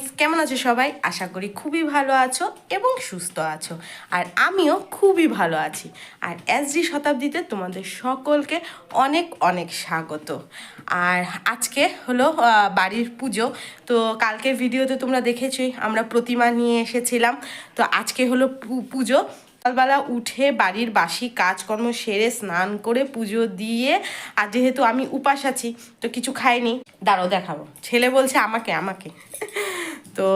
Friends, কেমন আছো সবাই? আশা করি খুবই ভালো আছো এবং সুস্থ আছো। আর আমিও খুবই ভালো আছি। আর এসডি শতাব্দীতে তোমাদের সকলকে অনেক অনেক স্বাগত। আর আজকে হলো বাড়ির পুজো। তো কালকের ভিডিওতে তোমরা দেখেছোই আমরা প্রতিমা নিয়ে এসেছিলাম। তো আজকে হলো পুজো। সকালবেলা উঠে বাড়ির বাসি কাজকর্ম সেরে স্নান করে পুজো দিয়ে, আর যেহেতু আমি উপাস আছি তো কিছু খাইনি। দাঁড়াও দেখাবো, ছেলে বলছে আমাকে আমাকে তো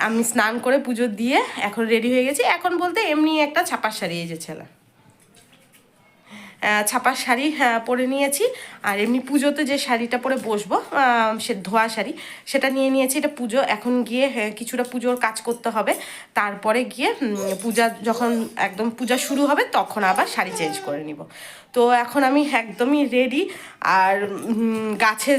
আমি স্নান করে পুজো দিয়ে এখন রেডি হয়ে গেছি। এখন বলতে এমনি একটা ছাপার শাড়ি, এই যে ছেলে ছাপার শাড়ি পরে নিয়েছি। আর এমনি পুজোতে যে শাড়িটা পরে বসবো সে ধোয়া শাড়ি, সেটা নিয়ে নিয়েছি। এটা পুজো, এখন গিয়ে কিছুটা পুজোর কাজ করতে হবে। তারপরে গিয়ে পূজা যখন একদম পূজা শুরু হবে তখন আবার শাড়ি চেঞ্জ করে নিব। তো এখন আমি একদমই রেডি। আর গাছে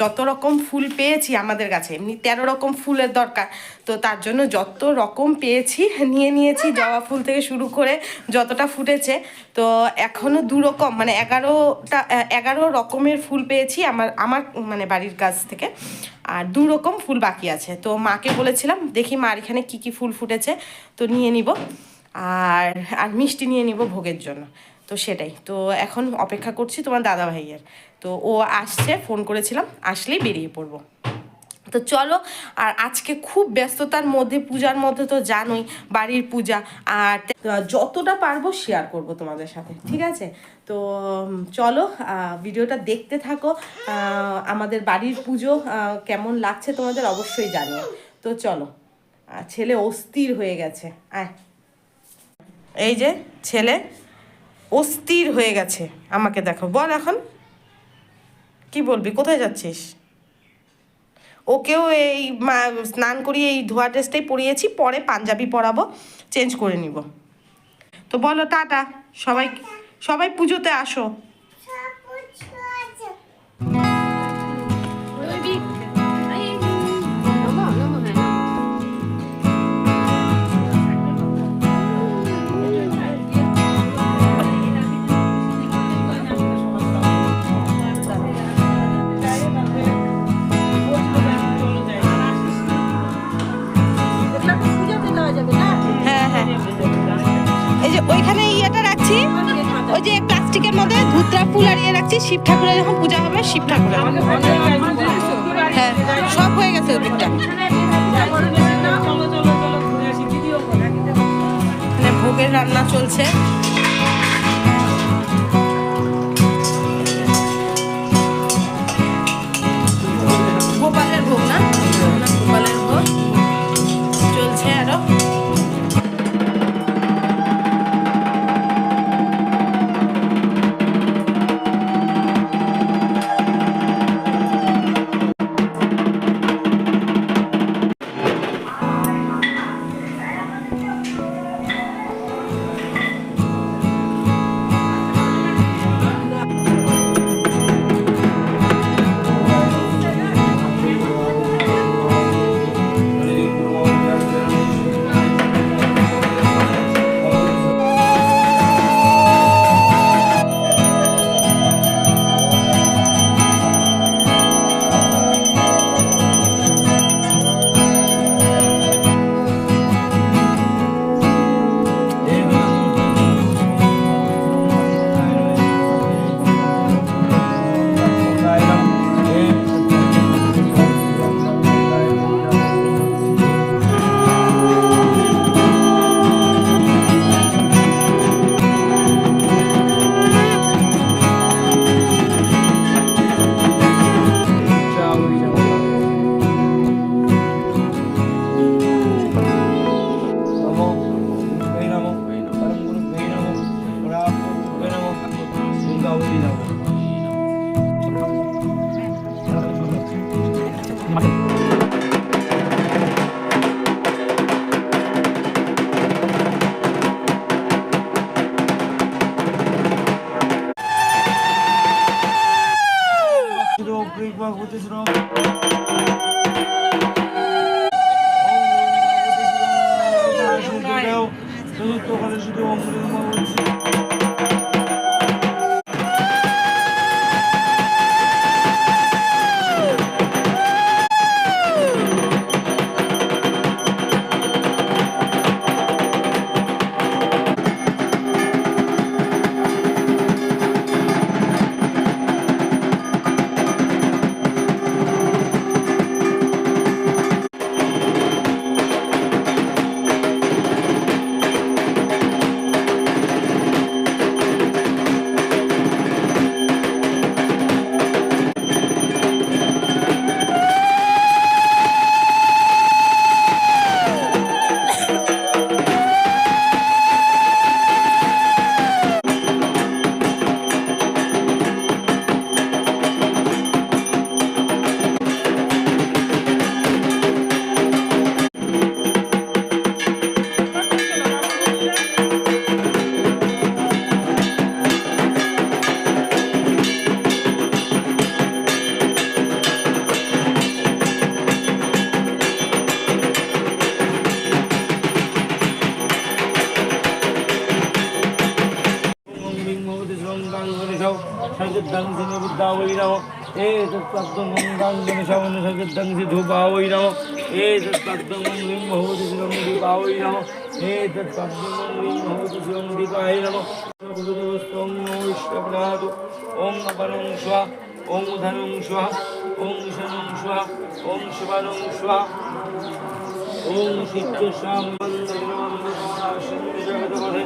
যত রকম ফুল পেয়েছি, আমাদের গাছে এমনি 13 রকম ফুলের দরকার, তো তার জন্য যত রকম পেয়েছি নিয়ে নিয়েছি। জবা ফুল থেকে শুরু করে যতটা ফুটেছে। তো এখনও 2 রকম মানে 11 রকমের ফুল পেয়েছি আমার মানে বাড়ির কাছ থেকে। আর 2 রকম ফুল বাকি আছে। তো মাকে বলেছিলাম দেখি মার এখানে কী কী ফুল ফুটেছে তো নিয়ে নিব। আর আর মিষ্টি নিয়ে নিব ভোগের জন্য। তো সেটাই, তো এখন অপেক্ষা করছি তোমার দাদা ভাইয়ের। তো ও আসছে, ফোন করেছিলাম, আসলেই বেরিয়ে পড়বো। তো চলো। আর আজকে খুব ব্যস্ততার মধ্যে, পূজার মধ্যে তো জানোই বাড়ির পূজা, আর যতটা পারবো শেয়ার করব তোমাদের সাথে, ঠিক আছে? তো চলো ভিডিওটা দেখতে থাকো। আমাদের বাড়ির পুজো কেমন লাগছে তোমাদের অবশ্যই জানিও। তো চলো। ছেলে অস্থির হয়ে গেছে, আয়। এই যে ছেলে অস্থির হয়ে গেছে, আমাকে দেখো, বল এখন কি বলবি, কোথায় যাচ্ছিস? ওকেও এই স্নান করিয়ে এই ধোয়া ড্রেসটাই পরিয়েছি, পরে পাঞ্জাবি পরাবো, চেঞ্জ করে নিব। তো বলো টাটা সবাই, সবাই পুজোতে আসো। ওইখানে ইয়েটা রাখছি, ওই যে প্লাস্টিকের মধ্যে ধুতরা ফুল আনিয়ে রাখছি, শিব ঠাকুরের যখন পূজা হবে শিব ঠাকুরের। হ্যাঁ, সব হয়ে গেছে ওই দিকটা। ভোগের রান্না চলছে। গোপালের ভোগ না, গোপালের ভোগ চলছে আরো। সব সর্গদাংসি নিবুদ্ধা ওই নম এতৎপ্রাপ্তং গঙ্গাঙ্গন শবন সর্গদাংসি ধূপা ওই নম এতৎপ্রাপ্তং লিং ভবতি শিবং দীপা ওই নম এতৎপ্রাপ্তং লিং ভবতি শিবং দীপায় নম ওম নৈশ্বপ্রাদু ওম অপরং স্বাহা ওম ধনুং স্বাহা ওম শনুং স্বাহা ওম শিবানুং স্বাহা ওম সিদ্ধ স্বাম জগৎপথে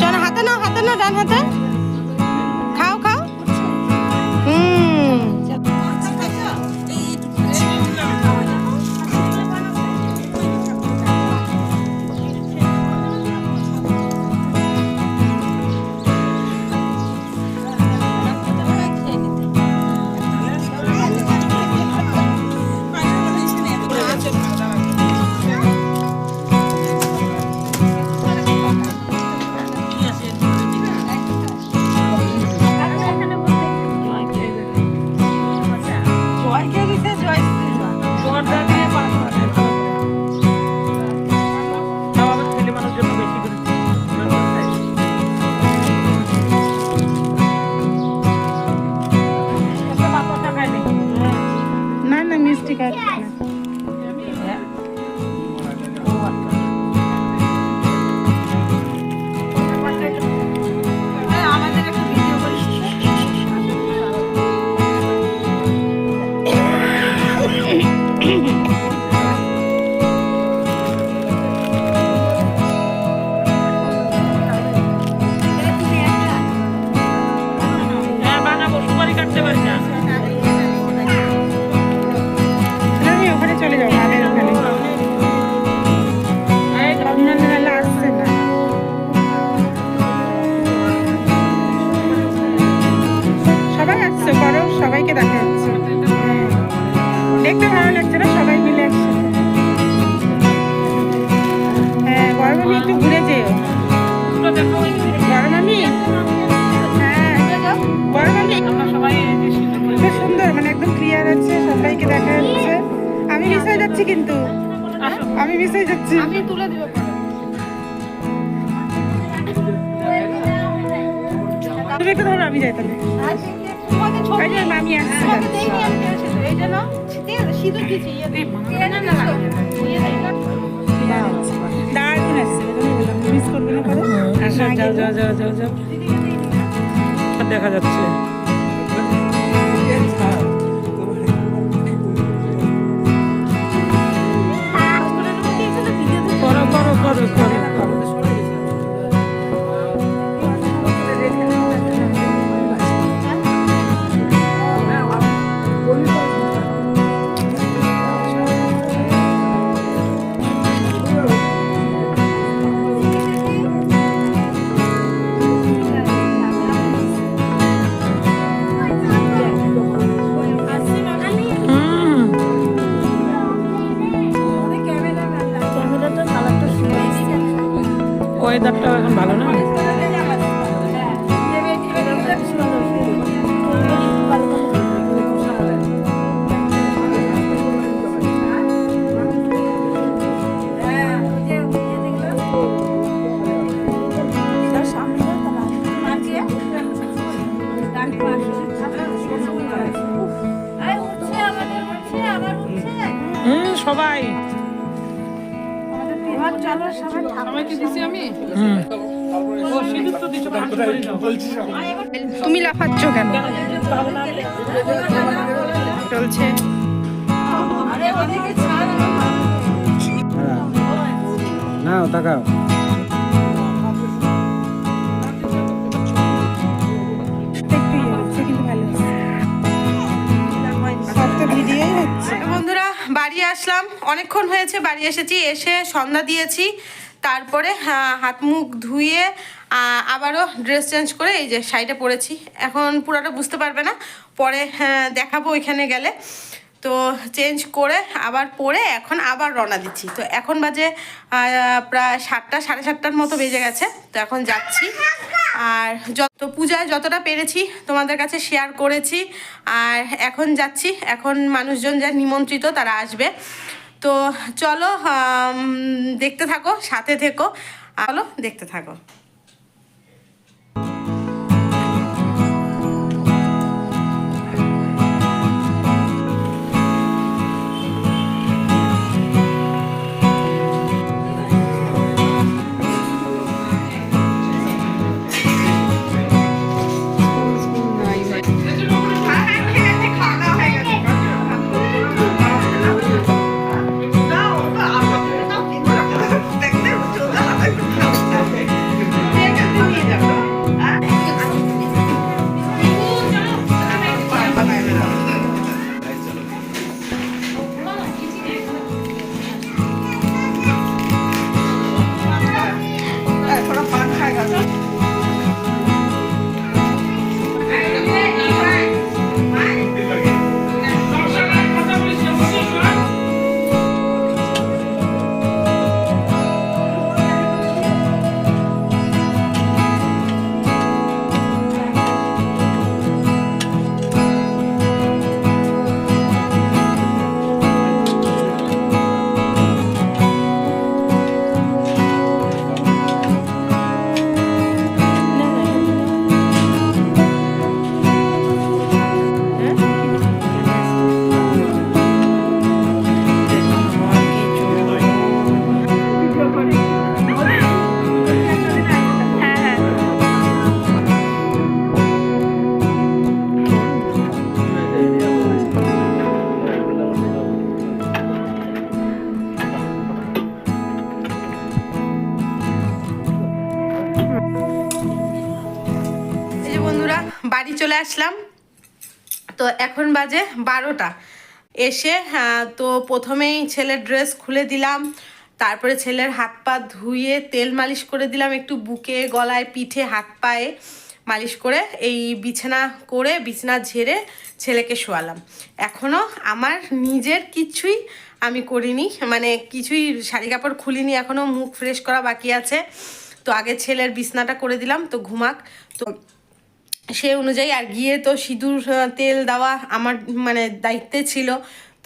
চলো হাতে নাও ডান হাতে খাও খাও সবাইকে দেখা যাচ্ছে, দেখতে ভালো লাগছে না সবাই মিলে একসাথে। হ্যাঁ বড় মামি একটু ঘুরে যেও, বড় মামি। হ্যাঁ বড় মামি খুব সুন্দর, মানে একদম ক্লিয়ার আছে, সবাইকে দেখা যাচ্ছে। আমি মিস হয়ে যাচ্ছি, কিন্তু আমি মিস হয়ে যাচ্ছি। আমি তুলে দিব, তুমি একটু ধরো, আমি যাই তাহলে। মামি আসছে, দারুণ আসছে, মিস করবে না। দেখা যাচ্ছে ওয়েদারটাও এখন ভালো না। সবাই তুমি লাফাচ্ছ কেন? চলছে না, তাকাও। বন্ধুরা বাড়ি আসলাম, অনেকক্ষণ হয়েছে বাড়ি এসেছি, এসে সন্ধ্যা দিয়েছি, তারপরে হাত মুখ ধুয়ে আবারও ড্রেস চেঞ্জ করে এই যে শাড়িটা পরেছি। এখন পুরোটা বুঝতে পারবে না, পরে দেখাবো ওইখানে গেলে। তো চেঞ্জ করে আবার পরে এখন আবার রওনা দিচ্ছি। তো এখন বাজে প্রায় 7টা, 7:30টার মতো বেজে গেছে। তো এখন যাচ্ছি, আর পূজায় যতটা পেরেছি তোমাদের কাছে শেয়ার করেছি। আর এখন যাচ্ছি, এখন মানুষজন যা নিমন্ত্রিত তারা আসবে। তো চলো দেখতে থাকো, সাথে থেকো, চলো দেখতে থাকো। বন্ধুরা বাড়ি চলে আসলাম। তো এখন বাজে 12টা। এসে তো প্রথমেই ছেলের ড্রেস খুলে দিলাম, তারপরে ছেলের হাত পা ধুয়ে তেল মালিশ করে দিলাম, একটু বুকে গলায় পিঠে হাত পায়ে মালিশ করে এই বিছানা করে বিছানা ঝেড়ে ছেলেকে শোয়ালাম। এখনও আমার নিজের কিছুই আমি করিনি, মানে কিছুই শাড়ি কাপড় খুলিনি, এখনও মুখ ফ্রেশ করা বাকি আছে। তো আগে ছেলের বিছনাটা করে দিলাম, তো ঘুমাক। তো সে অনুযায়ী আর গিয়ে তো সিঁদুর তেল দেওয়া আমার মানে দায়িত্বে ছিল,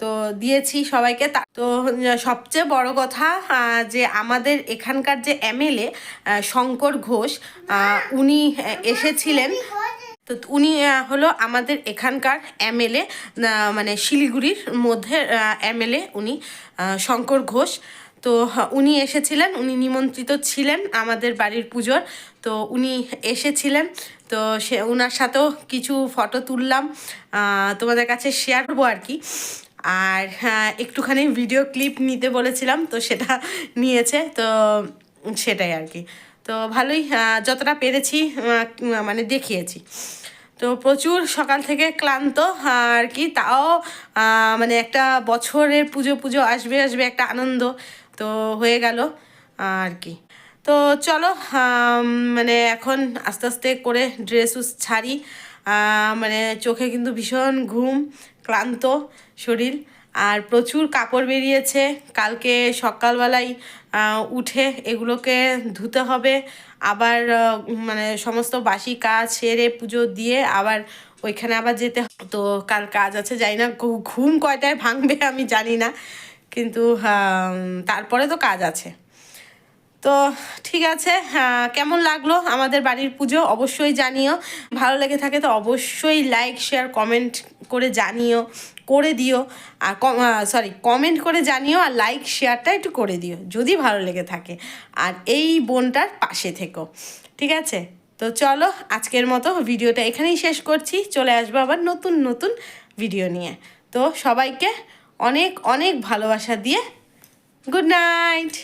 তো দিয়েছি সবাইকে। তো সবচেয়ে বড় কথা যে আমাদের এখানকার যে এমএলএ শঙ্কর ঘোষ, উনি এসেছিলেন। তো উনি হলো আমাদের এখানকার এমএলএ, মানে শিলিগুড়ির মধ্যে এমএলএ উনি, শঙ্কর ঘোষ। তো উনি এসেছিলেন, উনি নিমন্ত্রিত ছিলেন আমাদের বাড়ির পুজোর। তো উনি এসেছিলেন, তো সে ওনার সাথেও কিছু ফটো তুললাম, তোমাদের কাছে শেয়ার করবো আর কি। আর একটুখানি ভিডিও ক্লিপ নিতে বলেছিলাম, তো সেটা নিয়েছে, তো সেটাই আর কি। তো ভালোই যতটা পেরেছি মানে দেখিয়েছি। তো প্রচুর সকাল থেকে ক্লান্ত আর কি, তাও মানে একটা বছরের পুজো আসবে একটা আনন্দ তো হয়ে গেল আর কি। তো চলো মানে এখন আস্তে আস্তে করে ড্রেস ছাড়ি, মানে চোখে কিন্তু ভীষণ ঘুম, ক্লান্ত শরীর, আর প্রচুর কাপড় বেরিয়েছে। কালকে সকালবেলায় উঠে এগুলোকে ধুতে হবে, আবার মানে সমস্ত বাসি কাজ সেরে পুজো দিয়ে আবার ওইখানে আবার যেতে। তো কাল কাজ আছে, জানি না ঘুম কয়টায় ভাঙবে আমি জানি না, কিন্তু তারপরে তো কাজ আছে। তো ঠিক আছে, কেমন লাগলো আমাদের বাড়ির পুজো অবশ্যই জানিও। ভালো লেগে থাকে তো অবশ্যই লাইক শেয়ার কমেন্ট করে জানিও, করে দিও। আর কমেন্ট করে জানিও, আর লাইক শেয়ারটা একটু করে দিও যদি ভালো লেগে থাকে, আর এই বোনটার পাশে থেকো, ঠিক আছে? তো চলো আজকের মতো ভিডিওটা এখানেই শেষ করছি, চলে আসবো আবার নতুন নতুন ভিডিও নিয়ে। তো সবাইকে অনেক অনেক ভালোবাসা দিয়ে গুড নাইট।